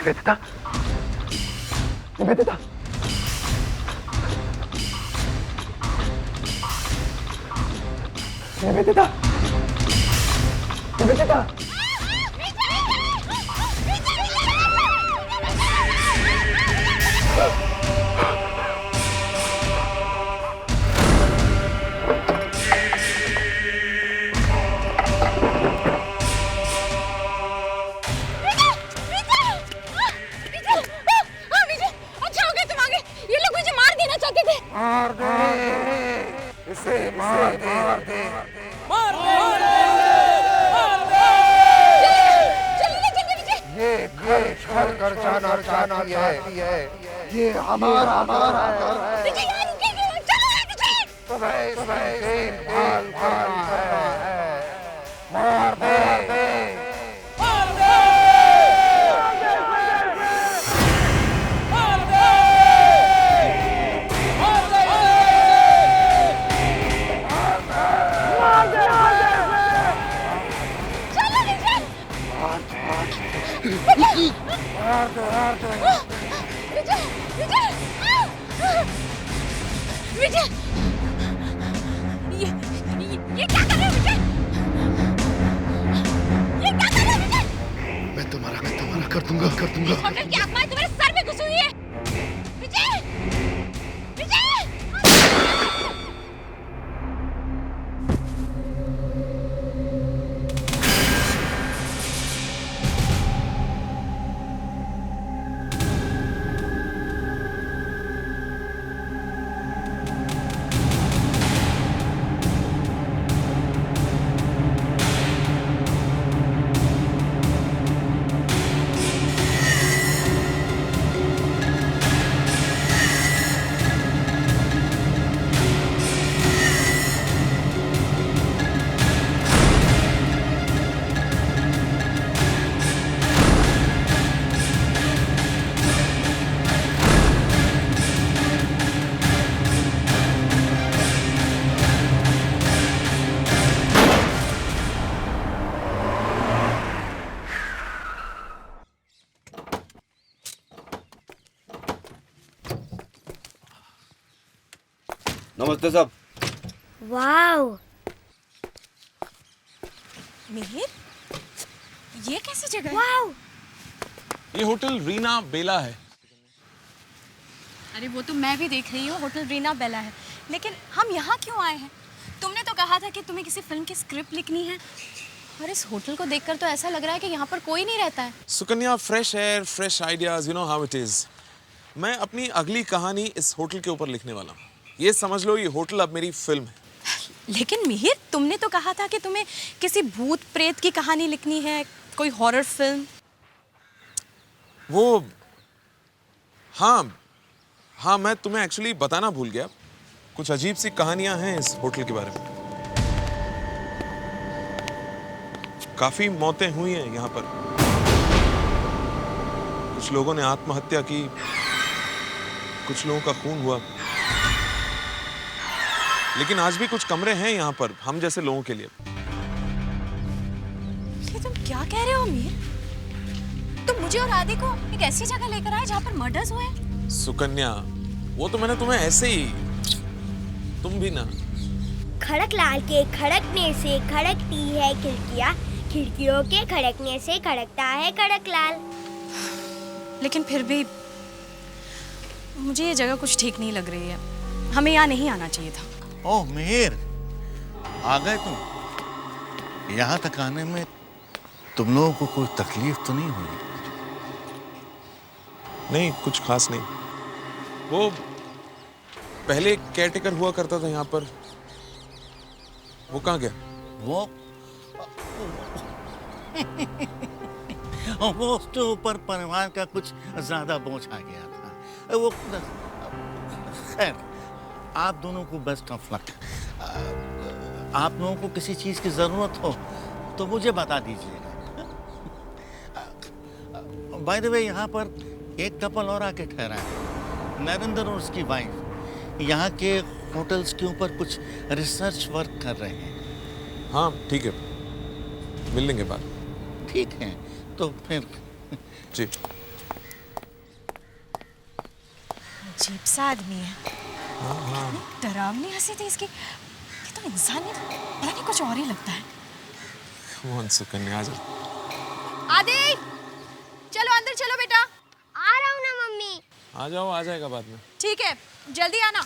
निवेदिता, निवेदिता, निवेदिता, निवेदिता। ये हमारा विजय, ये क्या कर रहे हो विजय? ये क्या कर रहे हो विजय? मैं तुम्हारा कर दूंगा। होटल की आत्माएं तुम्हारे सर में घुसी हुई है। विजय, विजय! नमस्ते साहब। वाओ मिहिर, ये कैसी जगह है? वाओ, ये होटल रीना बेला है। अरे वो तो मैं भी देख रही हूँ, होटल रीना बेला है। लेकिन हम यहाँ क्यों आए हैं? तुमने तो कहा था कि तुम्हें किसी फिल्म की स्क्रिप्ट लिखनी है, और इस होटल को देखकर तो ऐसा लग रहा है कि यहाँ पर कोई नहीं रहता है। Sukanya, fresh air, fresh ideas, you know how it is. मैं अपनी अगली कहानी इस होटल के ऊपर लिखने वाला हूँ। ये समझ लो, ये होटल अब मेरी फिल्म है। लेकिन मिहिर, तुमने तो कहा था कि तुम्हें किसी भूत प्रेत की कहानी लिखनी है, कोई हॉरर फिल्म। वो हाँ, मैं तुम्हें एक्चुअली बताना भूल गया। कुछ अजीब सी कहानियां हैं इस होटल के बारे में। काफी मौतें हुई हैं यहाँ पर। कुछ लोगों ने आत्महत्या की, कुछ लोगों का खून हुआ। लेकिन आज भी कुछ कमरे हैं यहाँ पर हम जैसे लोगों के लिए। ये तुम क्या कह रहे हो मीर? तुम मुझे और आदि को एक ऐसी जगह लेकर आए जहाँ पर मर्डर्स हुए। सुकन्या, वो तो मैंने तुम्हें ऐसे ही, तुम भी ना। खड़कलाल के खड़कने से खड़कती है खिड़कियाँ, खिड़कियों के खड़कने से खड़कता है खड़कलाल। लेकिन फिर भी मुझे ये जगह कुछ ठीक नहीं लग रही है। हमें यहाँ नहीं आना चाहिए था। ओह मिहिर, आ गए तुम। यहाँ तक आने में तुम लोगों को कोई तकलीफ तो नहीं हुई? नहीं, कुछ खास नहीं। वो पहले केयरटेकर हुआ करता था यहाँ पर, वो कहाँ गया? वो उसके ऊपर परिवार का कुछ ज्यादा बोझ आ गया था। वो खैर, आप दोनों को बेस्ट ऑफ लक। आप लोगों को किसी चीज की जरूरत हो तो मुझे बता दीजिएगा। बाय द वे, यहाँ पर एक कपल और आके ठहरा है, नरेंद्र और उसकी वाइफ। यहाँ के होटल्स के ऊपर कुछ रिसर्च वर्क कर रहे हैं। हाँ ठीक है, मिल लेंगे बात। ठीक है, तो फिर जी। अजीब सा आदमी है। डरावनी हंसी थी इसकी। ये तो इंसान नहीं, पता नहीं कुछ और ही लगता है। Come on, सुकन्या, आ जाओ। आदि, चलो अंदर चलो बेटा। आ रहा हूँ ना मम्मी। आ जाओ, आ जाएगा बाद में। ठीक है, जल्दी आना।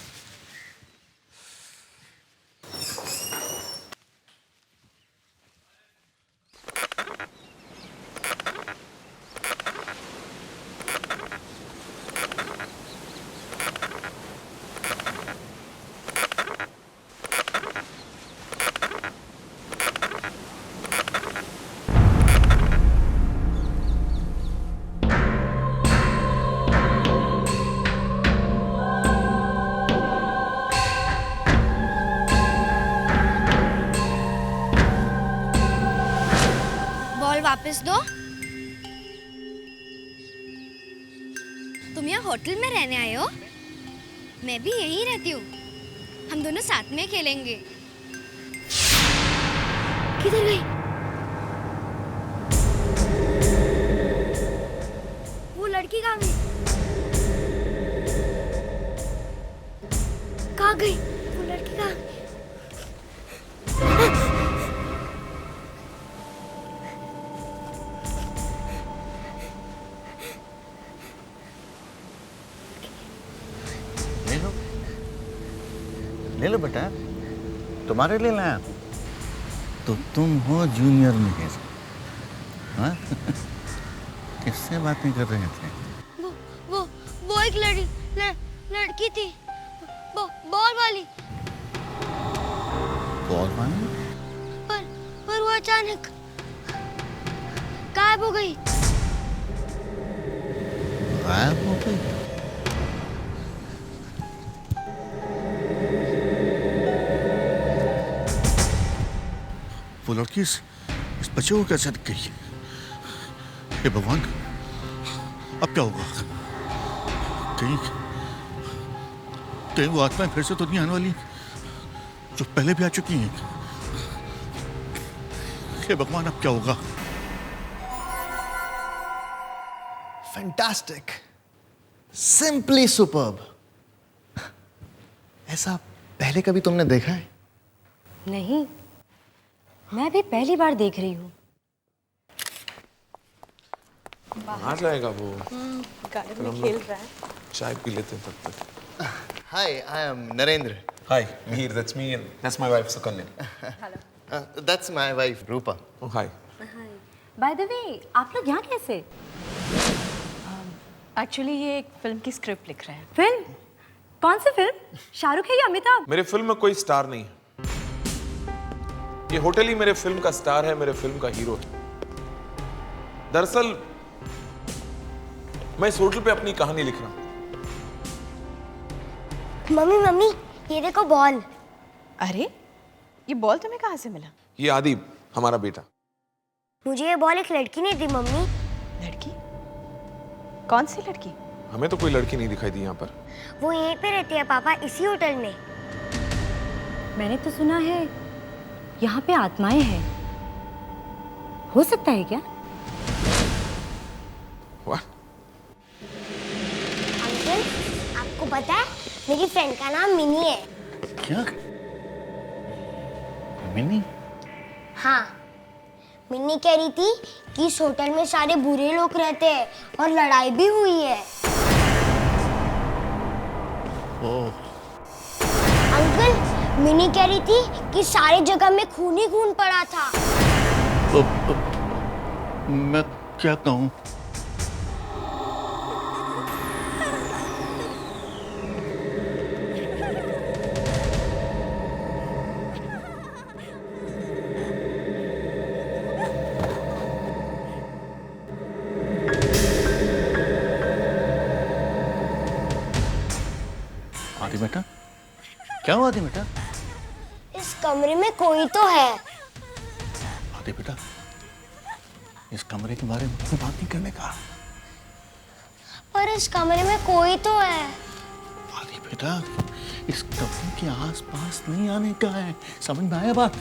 वापस दो। तुम यहाँ होटल में रहने आए हो? मैं भी यहीं रहती हूँ। हम दोनों साथ में खेलेंगे। किधर गई? वो लड़की कहाँ गई? कहाँ गई? वो लड़की कहाँ? ले लो बेटा, तुम्हारे लिए लाया। तो तुम हो जूनियर मिहिर, हाँ? किससे बातें कर रहे थे? वो एक लड़की थी, बॉल वाली। बॉल वाली? पर वो अचानक गायब हो गई। गायब हो गई? वो लड़की इस बच्चे को कैसे दिख गई? हे भगवान, अब क्या होगा? कहीं वो आत्माएं फिर से तो नहीं आने वाली जो पहले भी आ चुकी हैं? हे भगवान, अब क्या होगा? Fantastic, simply superb. ऐसा पहले कभी तुमने देखा है? नहीं, मैं भी पहली बार देख रही हूँ। आ जाएगा वो। गार्डन में खेल रहा है। चाय पी लेते हैं तब तक। Hi, I am Narendra. Hi, Mihir, that's me and that's my wife Sukanya. That's my wife Rupa. Oh, hi. By the way, आप लोग यहाँ कैसे? एक्चुअली ये एक फिल्म की स्क्रिप्ट लिख रहे हैं। फिल्म? कौन सी फिल्म? शाहरुख है या अमिताभ? मेरे फिल्म में कोई स्टार नहीं है। ये होटल ही मेरे फिल्म का स्टार है, मेरे फिल्म का हीरो है। दरअसल मैं इस होटल पे अपनी कहानी लिख रहा हूं। मम्मी, ये देखो बॉल। अरे, ये बॉल तुम्हें कहाँ से मिला? ये आदिब, हमारा बेटा। मुझे ये बॉल एक लड़की ने दी मम्मी। लड़की? कौन सी लड़की? हमें तो कोई लड़की नहीं दिखाई दी यहाँ पर। वो यहीं पे रहती है पापा, इसी होटल में। मैंने तो सुना है यहाँ पे आत्माएं हैं। हो सकता है क्या? What? अंकल, आपको पता है मेरी फ्रेंड का नाम मिनी है। क्या? मिनी? हाँ, मिनी कह रही थी कि इस होटल में सारे बुरे लोग रहते हैं और लड़ाई भी हुई है। ओह, अंकल, मिनी कह रही थी कि सारी जगह में खून ही खून पड़ा था। मैं क्या कहूँ? आदि बेटा, क्या हुआ आदि बेटा? इस कमरे में कोई तो है। आदि बेटा, इस कमरे के बारे में बात नहीं करने का। पर इस कमरे में कोई तो है। आदि बेटा, इस कमरे के आसपास नहीं आने का है। समझ में आया बात?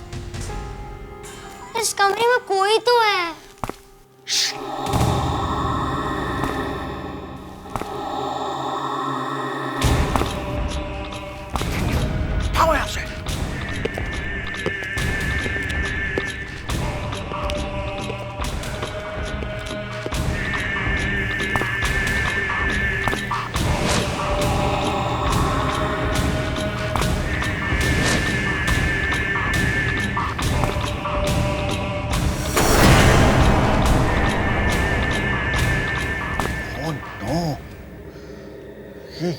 इस कमरे में कोई तो है।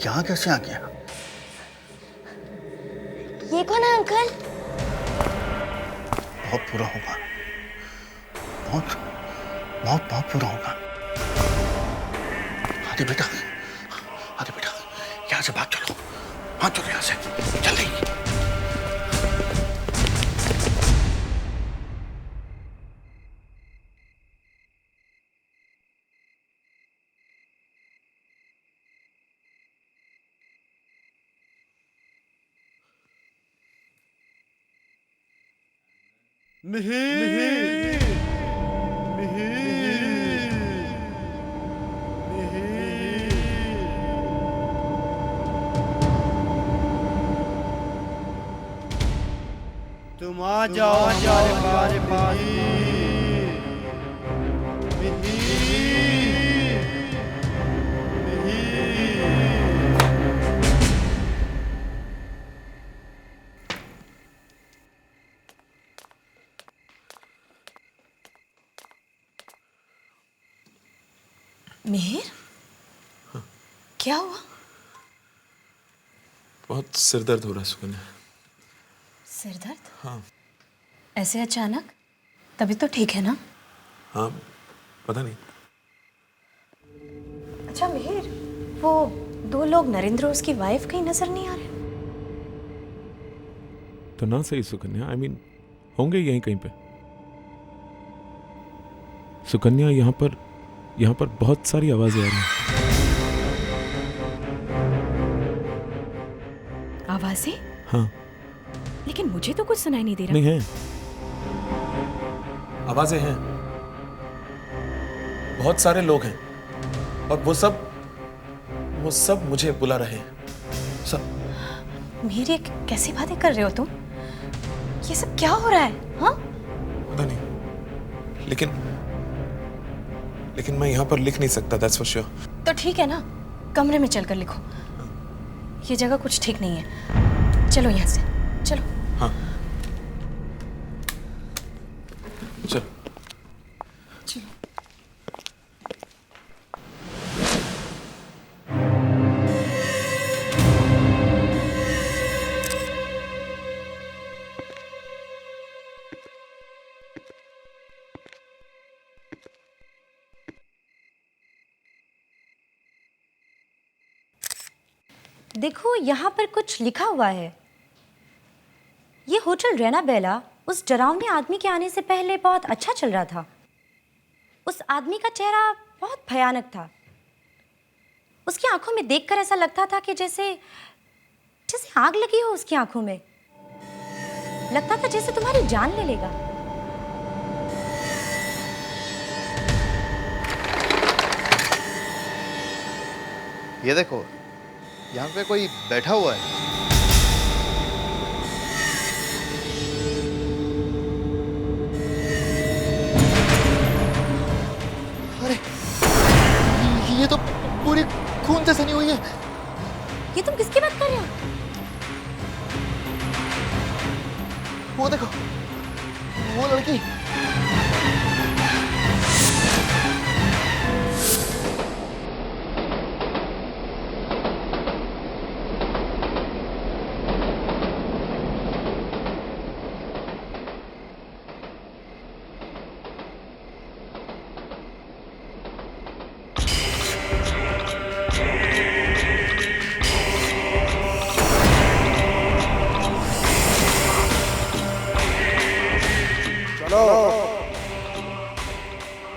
यहाँ कैसे आ गया? ये कौन है अंकल? बहुत बुरा होगा, बहुत बहुत बहुत बुरा होगा। आदि बेटा, यहाँ से भाग चलो, यहाँ से जल्दी। तुम आ जाओ हमारे पास। मिहिर, क्या हुआ? बहुत सिर दर्द हो रहा है सुकन्या। सिर दर्द? हाँ। ऐसे अचानक? तभी तो ठीक है ना? हाँ, पता नहीं। अच्छा मिहिर, वो 2 लोग नरेंद्र और उसकी वाइफ कहीं नजर नहीं आ रहे? तो ना सही सुकन्या, I mean, होंगे यहीं कहीं पे। सुकन्या, यहाँ पर बहुत सारी आवाजें आ रही हैं। आवाजें? हाँ। लेकिन मुझे तो कुछ सुनाई नहीं दे रहा। नहीं है, आवाजें हैं, बहुत सारे लोग हैं और वो सब मुझे बुला रहे हैं, सब। मिहिर, ये कैसी बातें कर रहे हो तुम? ये सब क्या हो रहा है? हाँ? पता नहीं, लेकिन मैं यहाँ पर लिख नहीं सकता, that's for sure। तो ठीक है ना, कमरे में चलकर लिखो। ये जगह कुछ ठीक नहीं है। चलो यहाँ से, चलो। हाँ, चलो। चलो। देखो, यहाँ पर कुछ लिखा हुआ है। ये होटल रैना बेला उस डरावने आदमी के आने से पहले बहुत अच्छा चल रहा था। उस आदमी का चेहरा बहुत भयानक था। उसकी आंखों में देखकर ऐसा लगता था कि जैसे आग लगी हो उसकी आंखों में। लगता था जैसे तुम्हारी जान ले लेगा। ये देखो, यहाँ पे कोई बैठा हुआ है। अरे, ये तो पूरी खून से सनी हुई है। ये तुम किसकी बात कर रहे हो? वो देखो, वो लड़की।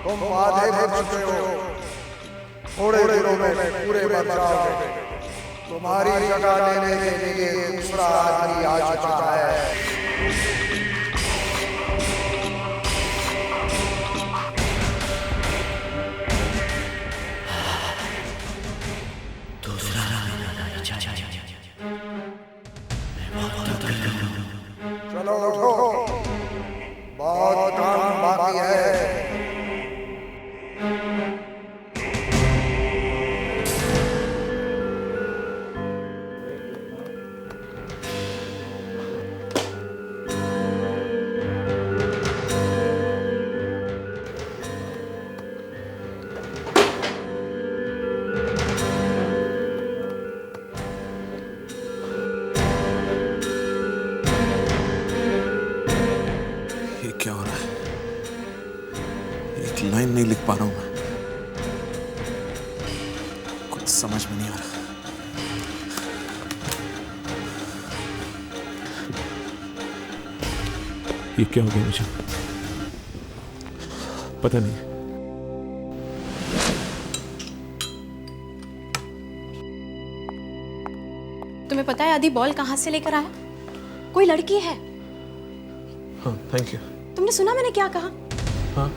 तुम आधे बच गए हो, थोड़े दिनों में पूरे बच जाओगे। तुम्हारी जगह लेने के लिए दूसरा आदमी आ चुका है। चलो उठो, बहुत काम बाकी है। पा रहा हूं मैं, कुछ समझ में नहीं आ रहा। ये क्या हो गया मुझे, पता नहीं। तुम्हें पता है आदि बॉल कहाँ से लेकर आया? कोई लड़की है। हाँ, थैंक यू। तुमने सुना मैंने क्या कहा? हाँ?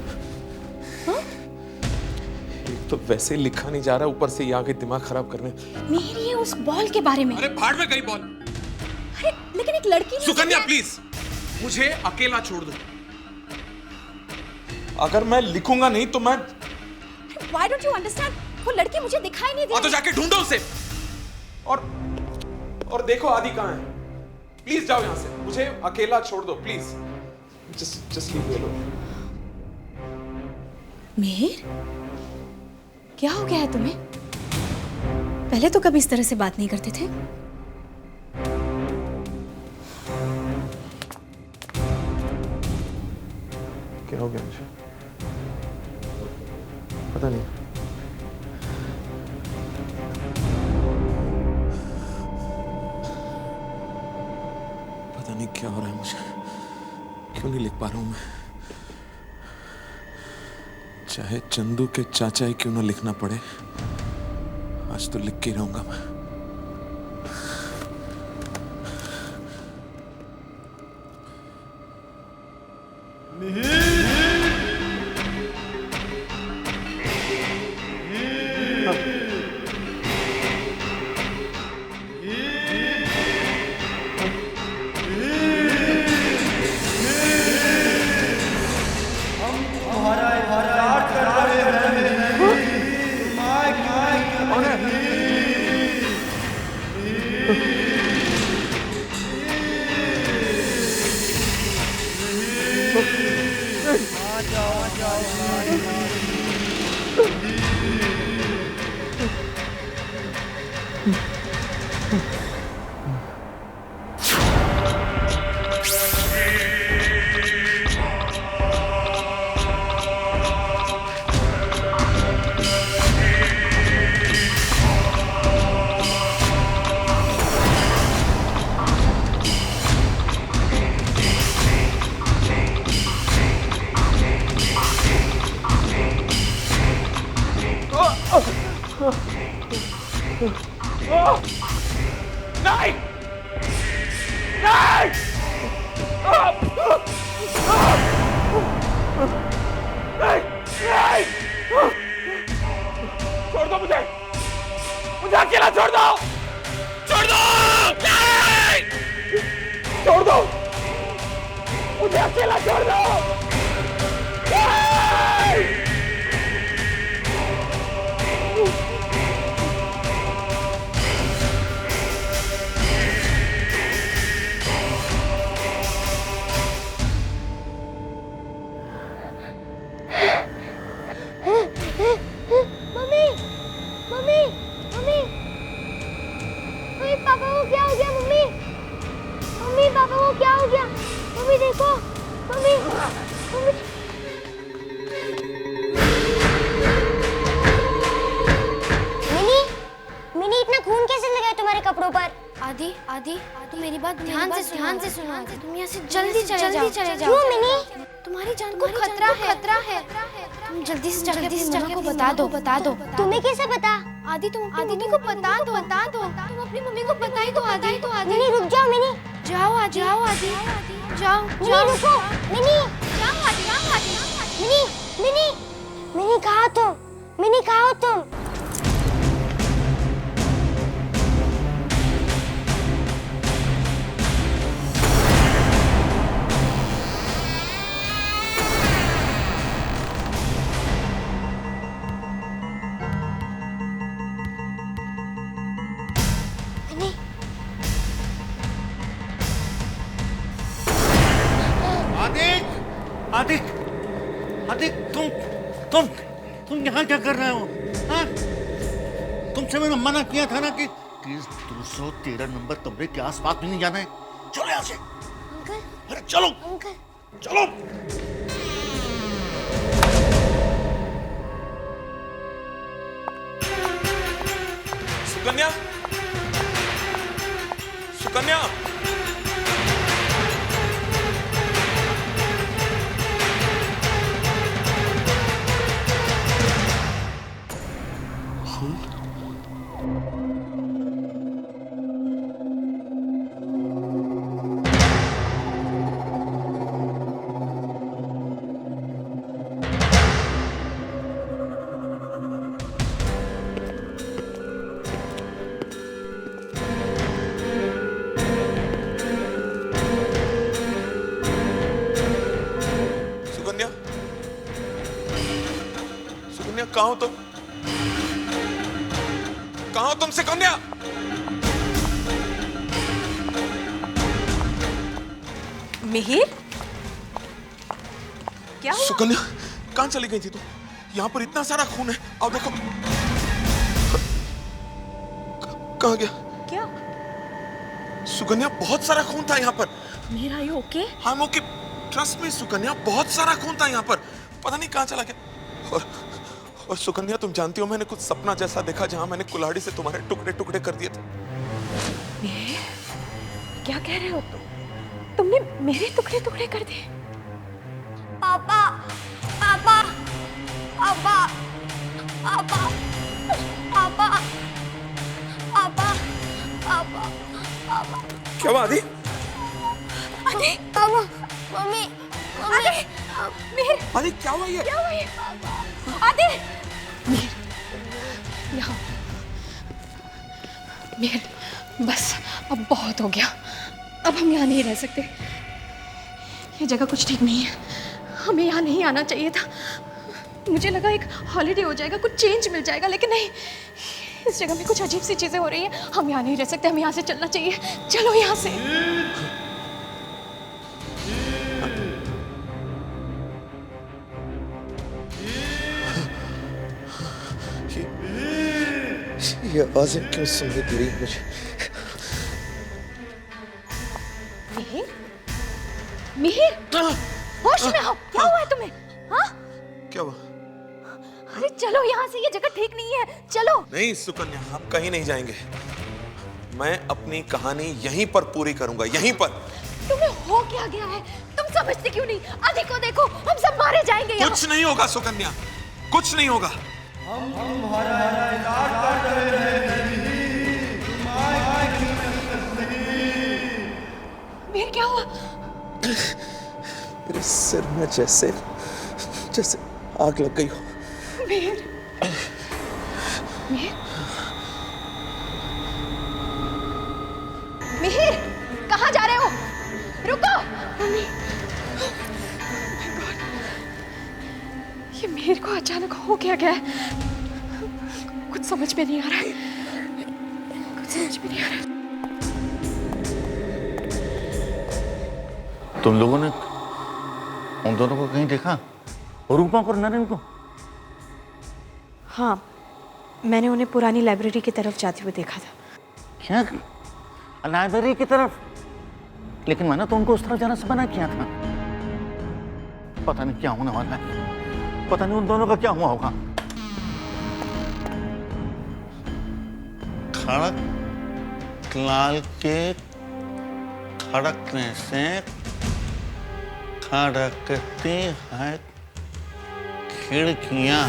एक तो वैसे लिखा नहीं जा रहा, ऊपर से ये आके दिमाग खराब करने। मेरी है उस बॉल के बारे में। अरे भाड़ में गई बॉल। अरे लेकिन एक लड़की ने सुकन्या प्लीज, मुझे अकेला छोड़ दो। अगर मैं लिखूंगा नहीं तो मैं। Why don't you understand? वो लड़की मुझे दिखाई नहीं दी। तो जाके ढूंढो उसे। और देखो आदि कहाँ है। प्लीज जाओ यहाँ से, मुझे अकेला छोड़ दो please. Just leave me alone. Mehar, क्या हो गया है तुम्हें? पहले तो कभी इस तरह से बात नहीं करते थे। क्या हो गया मुझे, पता नहीं। पता नहीं क्या हो रहा है मुझे, क्यों नहीं लिख पा रहा हूं मैं। चाहे चंदू के चाचा ही क्यों ना लिखना पड़े, आज तो लिख के ही रहूंगा मैं। छोड़ दो मुझे अकेला छोड़ दो, छोड़ दो, छोड़ दो, मुझे अकेला छोड़ दो। पापा को क्या हो गया? मम्मी, मम्मी पापा को क्या हो गया? मम्मी देखो, मम्मी, मम्मी। मिनी, मिनी इतना खून कैसे लगा है तुम्हारे कपड़ों पर? आदि, तुम मेरी बात ध्यान से सुनो। तुम यहाँ से जल्दी चले जाओ। क्यों मिनी? तुम्हारी जान को खतरा है। तुम जल्दी से जाकर अपनी मम्मा को बता दो। तुम्हें कैसे पता? आदि तुम अपनी मम्मी को बता दो। तुम अपनी मम्मी को बता ही दो आदि। मिनी रुक जाओ मिनी। जाओ आदि। जाओ। मिनी रुको, मिनी। जाओ आदि। मिनी कहाँ तुम? मिनी कहाँ हो तुम? आदिक, तुम यहाँ क्या कर रहे हो? हाँ? तुमसे मैंने मना किया था ना कि 213 नंबर कमरे के आसपास भी नहीं जाना है। चलो यहाँ से। अंकल, अरे चलो। अंकल, चलो। सुकन्या, सुकन्या, सुकन्या, सुकन्या, कहाँ हो तुम? कहाँ हो तुम सुकन्या? मिहिर, क्या हुआ? सुकन्या, कहाँ चली गई थी तुम? यहाँ पर इतना सारा खून है, आओ देखो। कहाँ गया? क्या? सुकन्या, बहुत सारा खून था यहाँ पर। Mihir, are you okay? हम ओके, ट्रस्ट में सुकन्या, बहुत सारा खून था यहाँ पर, पता नहीं कहाँ चला गया। और सुकन्या, तुम जानती हो मैंने कुछ सपना जैसा देखा जहाँ मैंने कुल्हाड़ी से तुम्हारे टुकड़े टुकड़े कर दिए थे। मिहिर, क्या कह रहे हो तुम? तुमने मेरे टुकड़े टुकड़े कर दिए? पापा, पापा, पापा, पापा, पापा, पापा, पापा, पापा। क्या हुआ आदि? आदि, पापा, मम्मी, मम्मी, मिहिर, आदि, क्या हुआ ये? क्या हुआ ये? आदि, मिहिर, यहाँ। मिहिर, बस अब बहुत हो गया। अब हम यहाँ नहीं रह सकते। ये जगह कुछ ठीक नहीं है। हमें यहाँ नहीं आना चाहिए था। मुझे लगा एक हॉलिडे हो जाएगा, कुछ चेंज मिल जाएगा, लेकिन नहीं। इस जगह में कुछ अजीब सी चीजें हो रही हैं। हम यहाँ नहीं रह सकते, हमें यहाँ से चलना चाहिए। चलो यहाँ से। ये आवाजें क्यों सुनाई दे रही हैं मुझे? मिहिर, मिहिर, होश में हो। क्या हुआ है तुम्हें? हाँ? क्या हुआ? अरे चलो यहाँ से, ये जगह ठीक नहीं है। चलो। नहीं सुकन्या, हम कहीं नहीं जाएंगे। मैं अपनी कहानी यहीं पर पूरी करूंगा, यहीं पर। तुम्हें हो क्या गया है? तुम समझते क्यों नहीं? आदि को देखो, हम सब मारे जाएंगे यहाँ। कुछ नहीं होगा सुकन्या, कुछ नहीं होगा। मिहिर, क्या हुआ? मेरे सिर में जैसे जैसे आग लग गई हो। मिहिर, मिहिर, मिहिर, कहाँ जा रहे हो? रुको। मम्मी, ये मिहिर को अचानक हो क्या गया है? कुछ समझ में नहीं आ रहा है। कुछ समझ में नहीं आ रहा है। तुम लोगों ने उन दोनों को कहीं देखा? रूपा और नरेन को? हाँ, मैंने उन्हें पुरानी लाइब्रेरी की तरफ जाते हुए देखा था। क्या? लाइब्रेरी की तरफ? लेकिन मैंने तो उनको उस तरफ जाना से मना किया था। पता नहीं क्या होने वाला है, पता नहीं उन दोनों का क्या हुआ होगा। खड़क लाल के खड़कने से खड़कती है खिड़कियां।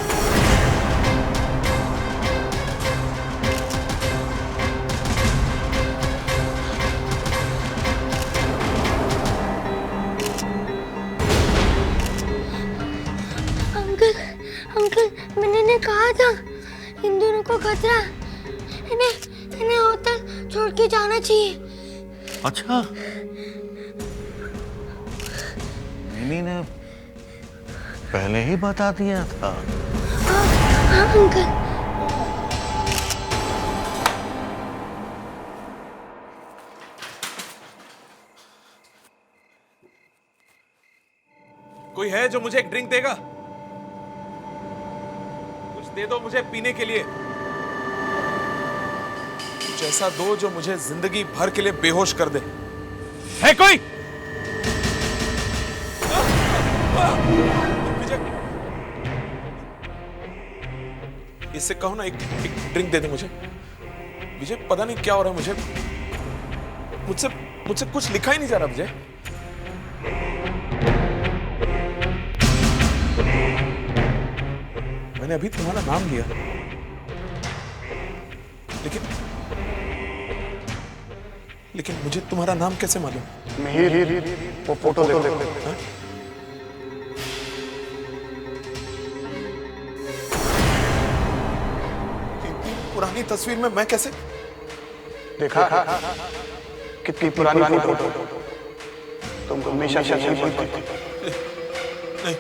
अंकल, मैंने कहा था इन दोनों को खतरा। इन्हें होटल छोड़ के जाना चाहिए। अच्छा, मैंने ने पहले ही बता दिया था। हाँ अंकल। कोई है जो मुझे एक ड्रिंक देगा? कुछ दे दो मुझे पीने के लिए। कुछ ऐसा दो जो मुझे जिंदगी भर के लिए बेहोश कर दे। है कोई? विजय, इससे कहो ना एक ड्रिंक दे दे मुझे। विजय पता नहीं क्या हो रहा है मुझे, मुझसे मुझसे कुछ लिखा ही नहीं जा रहा विजय। मैंने अभी तुम्हारा नाम लिया, लेकिन मुझे तुम्हारा नाम कैसे मालूम? वो फोटो देखो। हाँ? पुरानी तस्वीर में मैं कैसे? देखा कितनी पुरानी फोटो, तुम हमेशा यही बोलती थी। नहीं,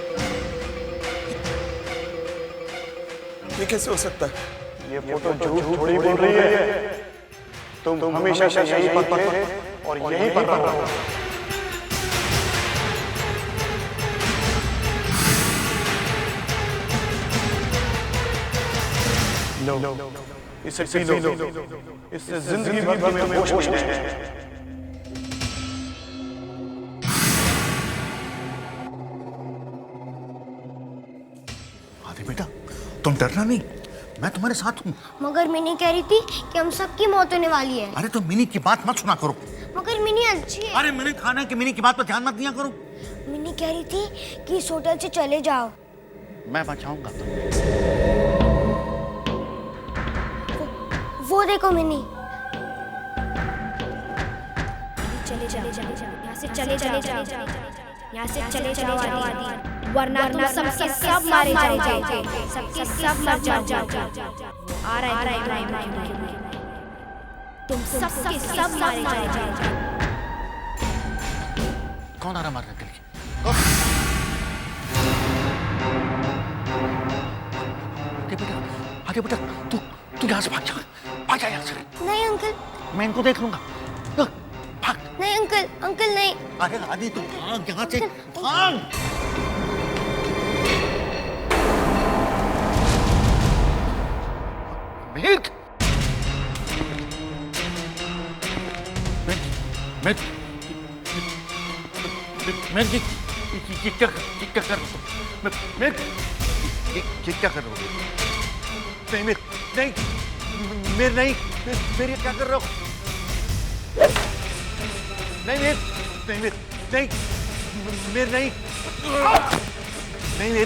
ये कैसे हो सकता है? ये फोटो झूठ थोड़ी बोल रही है। तुम हमेशा यही पर थे और यही पर रहो। लो, इसे पी लो, इससे जिंदगी भर में होश नहीं है। आदि बेटा, तुम डरना नहीं, मैं तुम्हारे साथ हूँ। मगर मिनी कह रही थी कि हम सबकी मौत होने वाली है। अरे तो मिनी की बात मत सुना करो। मगर मिनी अच्छी है। अरे मैंने खाना कि मिनी की बात पर ध्यान मत दिया करो। मिनी कह रही थी कि इस होटल से चले जाओ। मैं बचाऊंगा तुम्हें। वो देखो मिनी। चले जाओ, यहाँ से चले जाओ, यहाँ से चले जाओ आदि, वरना तुम सबके सब मारे जाओगे, सबके सब मर जाओगे। आ रहा है तुम सबके सब मारे जाओगे। कौन आ रहा मारने के लिए? आदि बेटा, तू यहाँ से भाग जा यहाँ से। नहीं अंकल, मैं इनको देख लूंगा। भाग। नहीं अंकल नहीं। अरे आदि तू भाग यहाँ से, भाग। मेघ, क्या कर रहे हो? नहीं मेरे क्या कर रहे हो? नहीं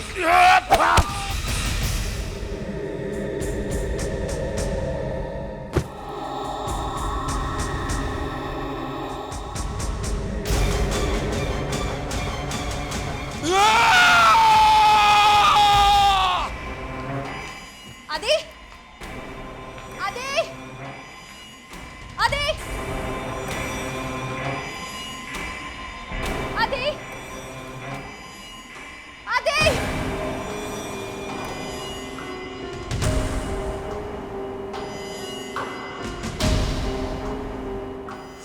आदि, आदि, आदि, आदि, आदि।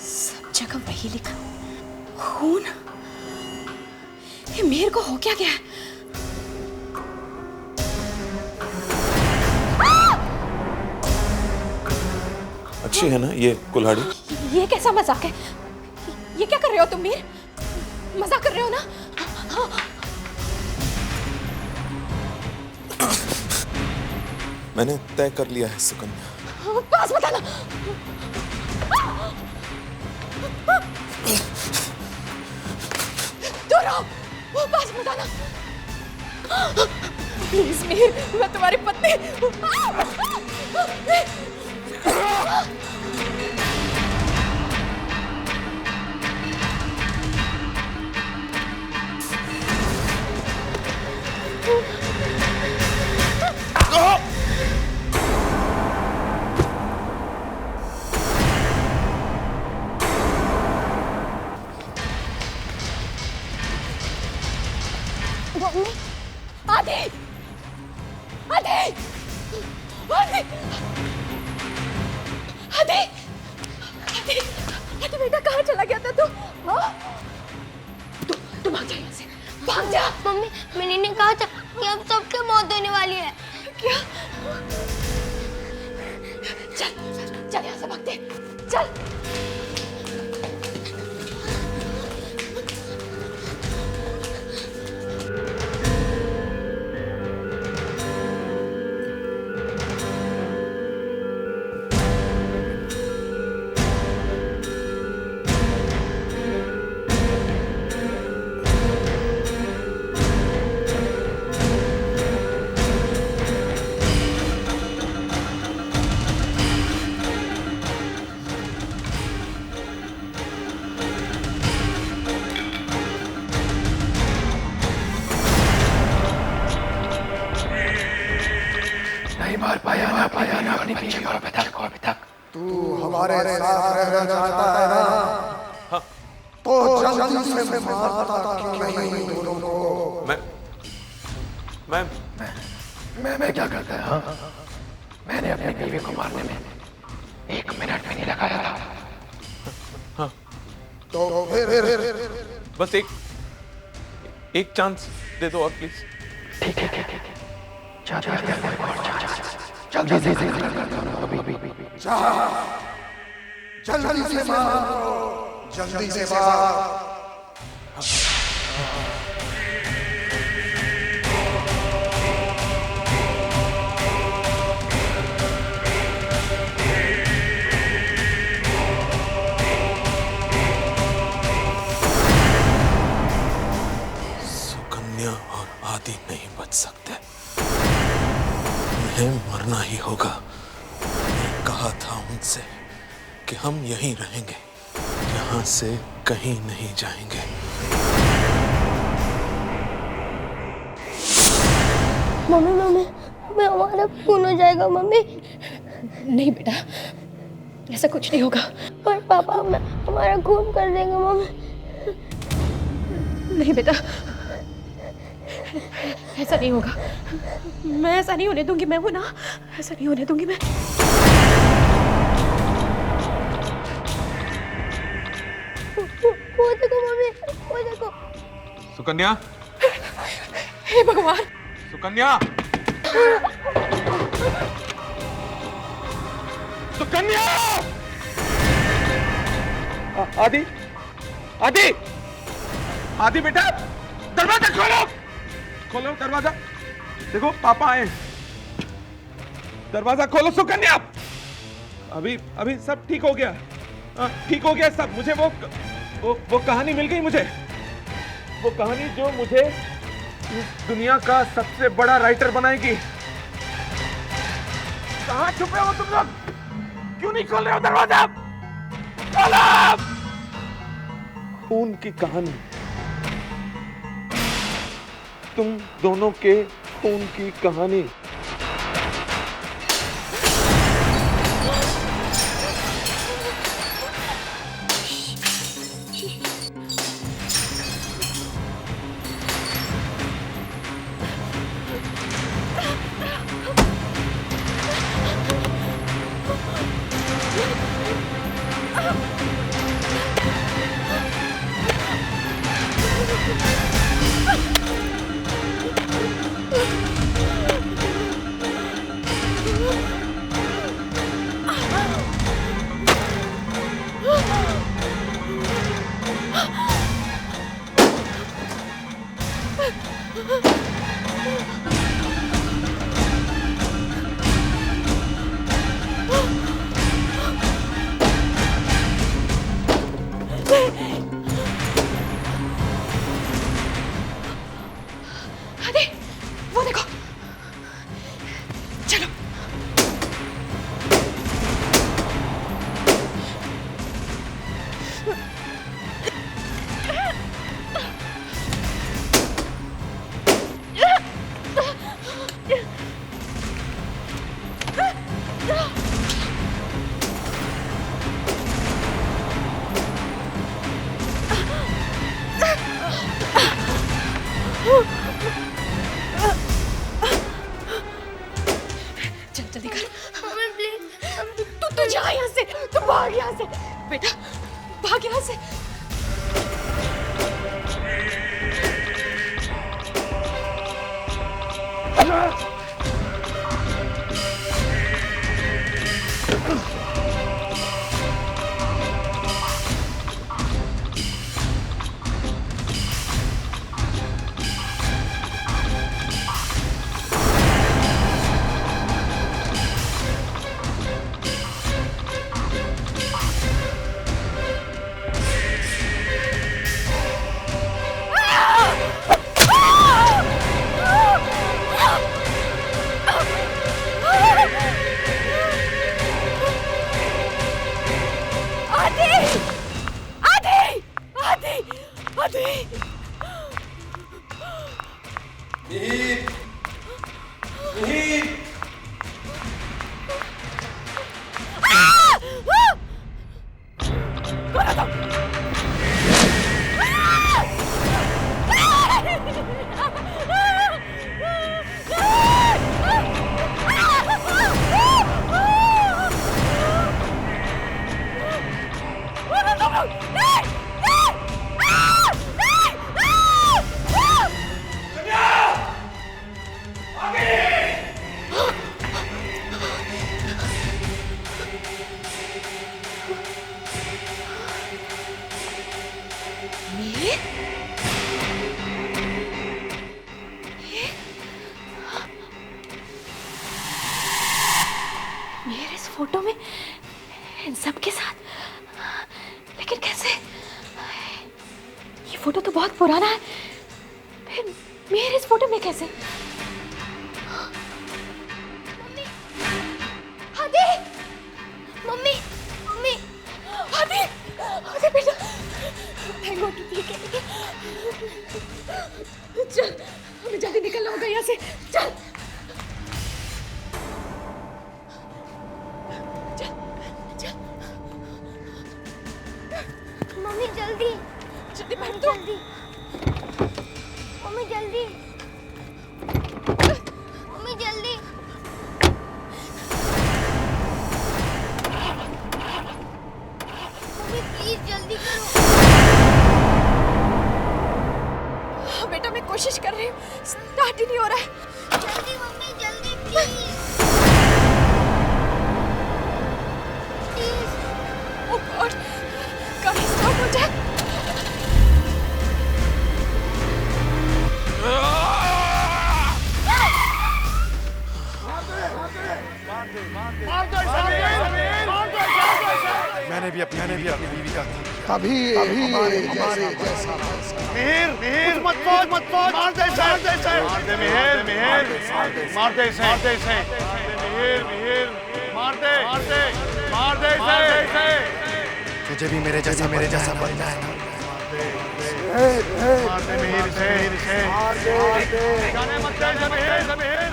सब जगह वही लिखा, खून। ये मेरे को हो क्या गया? अच्छी है ना ये कुल्हाड़ी? ये कैसा मजाक है? ये क्या कर रहे हो तुम मीर? मजाक कर रहे हो ना? मैंने तय कर लिया है सुकन्या। पास बताना। दूर रहो, पास बताना। प्लीज मीर, मैं तुम्हारी पत्नी। आदि, आदि, आदि, आदि, आदि, आदि बेटा कहाँ चला गया था तू? तू भाग जा यहाँ से, भाग जा। मम्मी, मिनी ने कहा था कि अब सबके मौत होने वाली है। क्या? चल यहाँ से भागते, चल। तू हमारे साथ रहना चाहता है ना? तो जल्दी से मारता क्यों नहीं दोनों को? मैं क्या करता है? मैंने अपनी बीवी को मारने में 1 मिनट भी नहीं लगाया था। तो फिर बस एक चांस दे दो और प्लीज। ठीक है। जल्दी से जल्दी से मार। सुकन्या और आदि नहीं बच सकते, उन्हें मरना ही होगा। मैंने कहा था उनसे कि हम यहीं रहेंगे, यहाँ से कहीं नहीं जाएंगे। मम्मी हमारा खून हो जाएगा मम्मी। नहीं बेटा, ऐसा कुछ नहीं होगा। और पापा हमारा खून कर देंगे मम्मी। नहीं बेटा, ऐसा नहीं होगा। मैं ऐसा नहीं होने दूंगी। मैं हूं ना, ऐसा नहीं होने दूंगी मैं। वो देखो मम्मी, वो देखो। सुकन्या, हे भगवान! सुकन्या, सुकन्या! आदि, आदि, आदि बेटा, दरवाजा खोलो दरवाजा। देखो पापा आए, दरवाजा खोलो। सुकन्या, अभी सब ठीक हो गया। ठीक हो गया सब। मुझे वो कहानी मिल गई। मुझे वो कहानी जो मुझे इस दुनिया का सबसे बड़ा राइटर बनाएगी। कहाँ छुपे हो तुम लोग? क्यों नहीं खोल रहे हो दरवाजा? खोलो! खून की कहानी, तुम दोनों के खून की कहानी। अरे वो देखो, चलो। चल जल्दी कर। Mummy please. तू जा यहाँ से, तू भाग यहाँ से बेटा, भाग यहाँ से। पुराना है, फिर मेरे इस फोटो में कैसे? आदि, मम्मी, मम्मी, आदि, आदि बेटा, थैंक गॉड ठीक है। चल, हमें जल्दी निकलना होगा यहाँ से, चल। मम्मी जल्दी, जल्दी बैठ दो। जल्दी, मम्मी जल्दी, मम्मी जल्दी। मम्मी प्लीज जल्दी करो। हाँ बेटा, मैं कोशिश कर रही हूँ, स्टार्ट ही नहीं हो रहा है। जल्दी मम्मी जल्दी प्लीज। प्लीज। ओह गॉड, गाड़ी स्टार्ट हो जाए। मैंने भी अपनी बीवी का कभी हमारे जैसा मिहिर मत मार दे मार दे मिहिर मार दे इसे। तुझे भी मेरे जैसा बनना है। मार दे मिहिर इसे। जाने मत दे मिहिर।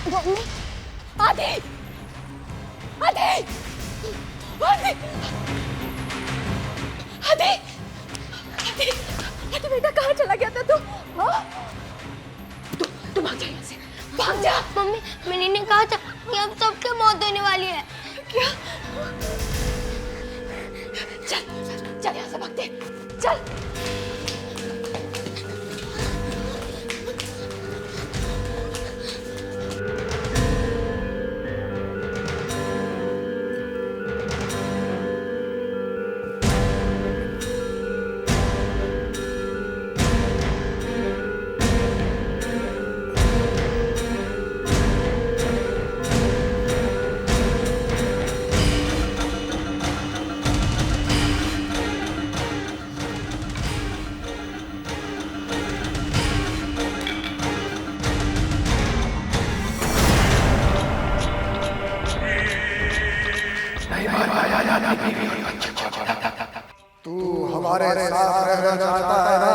मम्मी, आदि, आदि, आदि, आदि, आदि, आदि बेटा कहाँ चला गया था तू? हाँ? तू भाग जा यहाँ से, भाग जा। मम्मी मैंने ने कहा था कि अब सबके मौत होने वाली है। क्या? चल यहाँ से भागते, चल। तू हमारे साथ रहना चाहता है ना?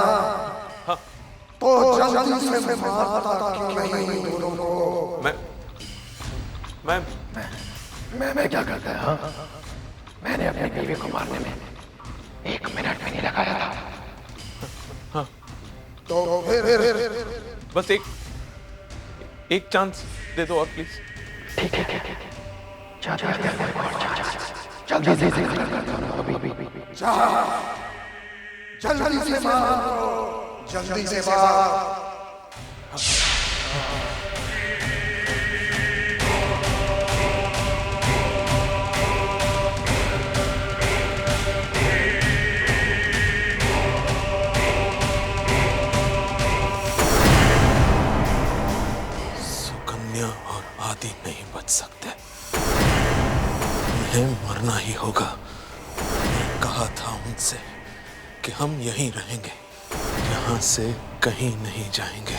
तो जल्दी से मारता क्यों नहीं दोनों को? मैं क्या करता है? मैंने अपनी बीवी को मारने में 1 मिनट भी नहीं लगाया था। तो फिर बस एक चांस दे दो और प्लीज। ठीक है जल्दी से जल्दी से मार। सुकन्या और आदि नहीं बच सकते, उन्हें मरना ही होगा। मैंने कहा था उनसे कि हम यहीं रहेंगे, यहाँ से कहीं नहीं जाएंगे।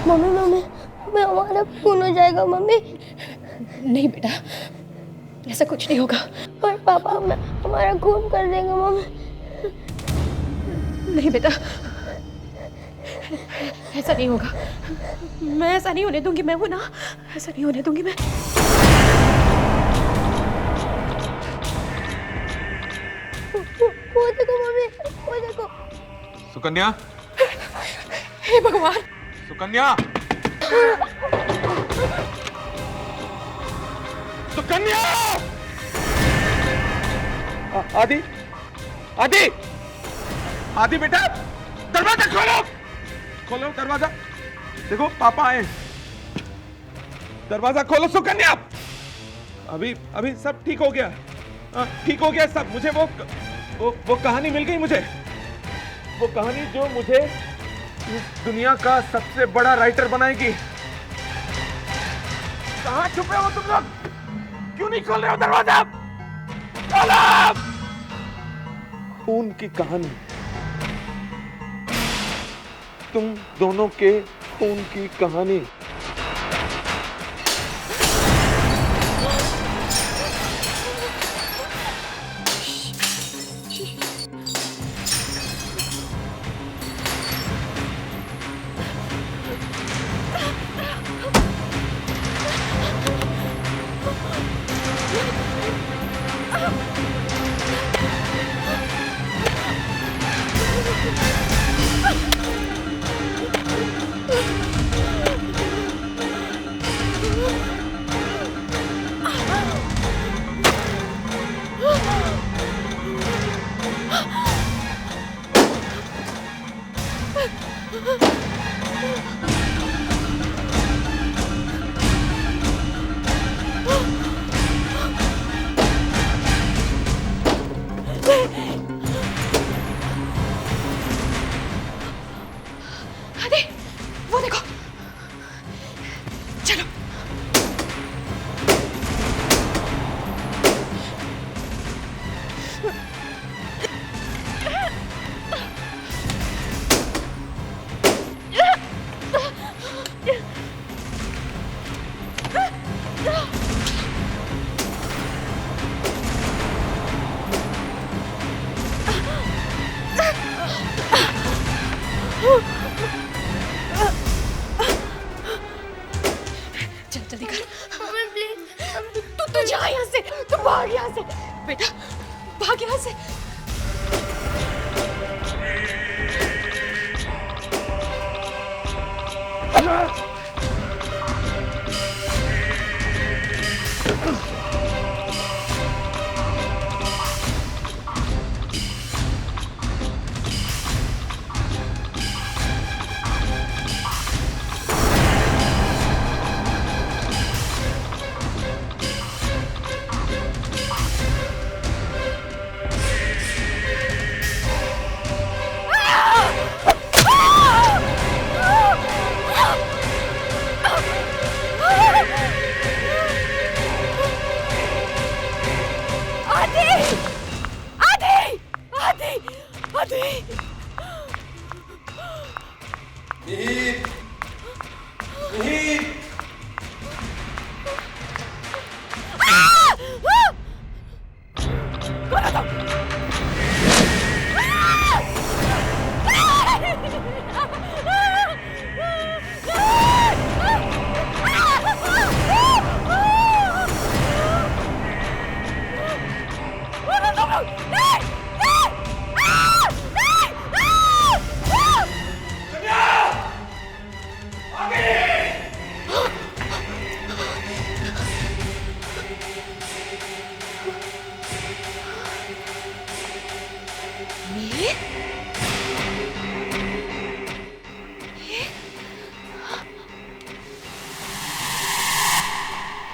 मम्मी हमारा खून हो जाएगा मम्मी। नहीं बेटा, ऐसा कुछ नहीं होगा। और पापा हमारा खून कर देंगे मम्मी। नहीं बेटा, ऐसा नहीं होगा। मैं ऐसा नहीं होने दूंगी, मैं वो ना, ऐसा नहीं होने दूंगी मैं। वो देखो मम्मी, वो देखो। सुकन्या, हे भगवान, सुकन्या, सुकन्या। आदि, आदि, आदि बेटा, दरवाजा खोलो, खोलो दरवाजा। देखो पापा आए, दरवाजा खोलो सुकन्या। अभी सब ठीक हो गया, ठीक हो गया सब। मुझे वो कहानी मिल गई मुझे, वो कहानी जो मुझे इस दुनिया का सबसे बड़ा राइटर बनाएगी। कहाँ छुपे हो तुम लोग? क्यों नहीं खोल रहे हो दरवाजा? खोलो! खून की कहानी, तुम दोनों के खून की कहानी। अरे वो देखो, चलो। चल जल्दी कर। Mummy please. तू जा यहाँ से, तू भाग यहाँ से बेटा, भाग यहाँ से।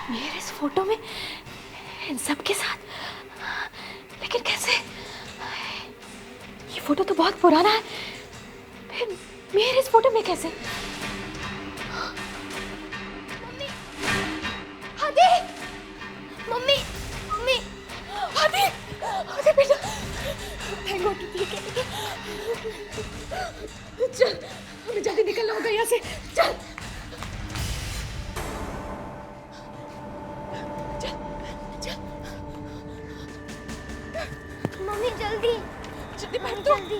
मेरे इस फोटो में इन सब के साथ, लेकिन कैसे? ये फोटो तो बहुत पुराना है, फिर मेरे इस फोटो में कैसे? मम्मी, आदि, मम्मी, मम्मी, आदि, आदि बेटा, थैंक गॉड तू ठीक है। चल, हमें जल्दी निकलना होगा यहाँ से, चल। मम्मी जल्दी, जल्दी बैठ दो। जल्दी,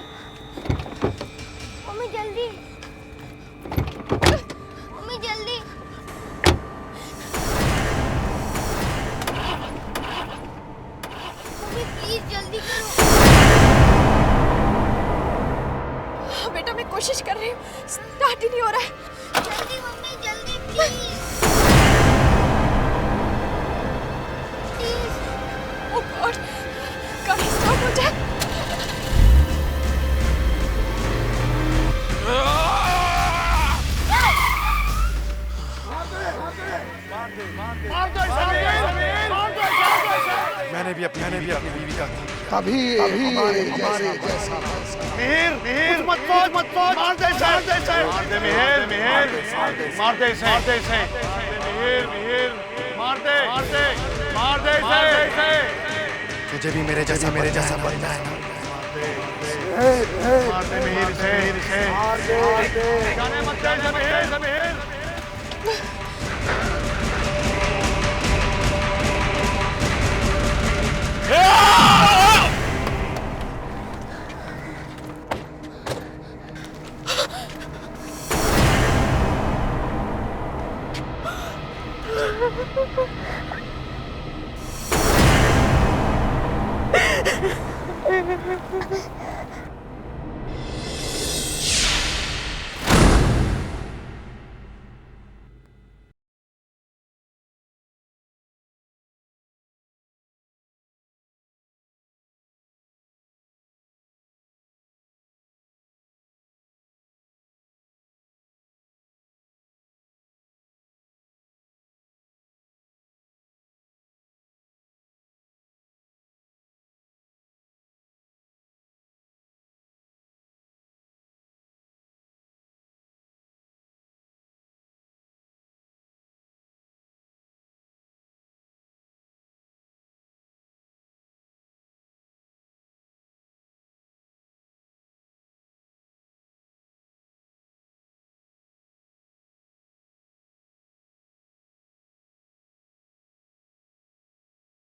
मम्मी जल्दी, मम्मी जल्दी। मम्मी प्लीज जल्दी करो। हाँ बेटा, मैं कोशिश कर रही हूँ, स्टार्ट ही नहीं हो रहा है। जल्दी मम्मी जल्दी प्लीज। ओह गॉड, गाड़ी स्टार्ट हो जाए। कभी हमारे जैसा मिहिर मत बोल मार दे मिहिर मार दे मिहिर मार दे तुझे भी मेरे जैसा बनना है। मार दे मिहिर से जाने मत दे मिहिर Yeah!